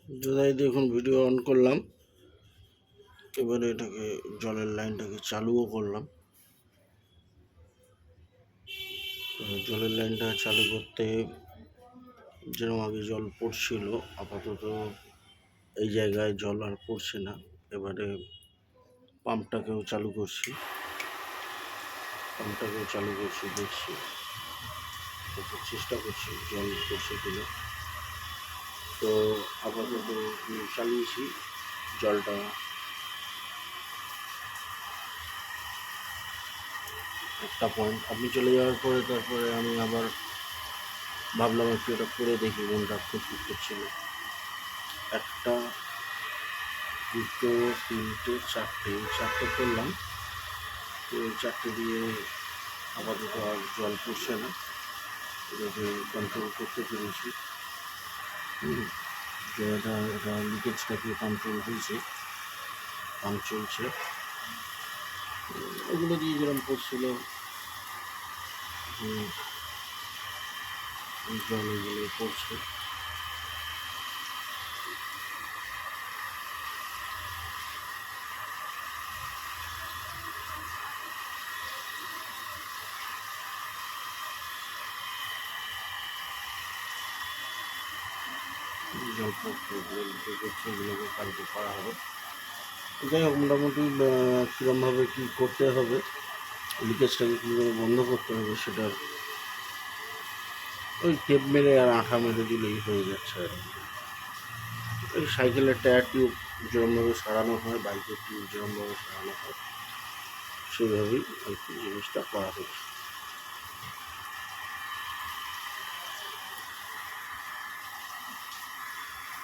দাদাই দেখুন video on করলাম, এবারে এটাকে জলের লাইনটাকে চালুও করলাম। জলের লাইনটা চালু করতে যেরকম আগে জল পড়ছিল, আপাতত এই জায়গায় জল আর পড়ছে না। এবারে পাম্পটাকেও চালু করছি, দেখছি, চেষ্টা করছি জল পড়ছে কিনা। তো আপাতত চালিয়েছি জলটা। একটা পয়েন্ট আপনি চলে যাওয়ার পরে তারপরে আমি আবার ভাবলাম একটু এটা করে দেখি কোনটা খুঁতখুত করছিল। একটা, দুটো, তিনটে, চারটে করলাম। তো চারটে দিয়ে আপাতত আর জল পড়ছে না, এটাকে কন্ট্রোল করতে পেরেছি। এটা লিকেজটাকে কন্ট্রোল হয়েছে, পাম্প চলছে। ওগুলো দিয়ে যেরকম পড়ছিল জল এগুলো পড়ছে। জল পড়ছে, এগুলোকে কালকে করা হবে। যাই হোক, মোটামুটি কীরকমভাবে কী করতে হবে, লিকেজটাকে কীভাবে বন্ধ করতে হবে, সেটা ওই টেপ মেরে আর আঠা মেরে দিলেই হয়ে যাচ্ছে আর কি। ওই সাইকেলের টায়ার টিউব যেরকমভাবে সারানো হয়, বাইকের টিউব যেরকমভাবে সারানো হয়, সেইভাবেই আর কি জিনিসটা করা হচ্ছে।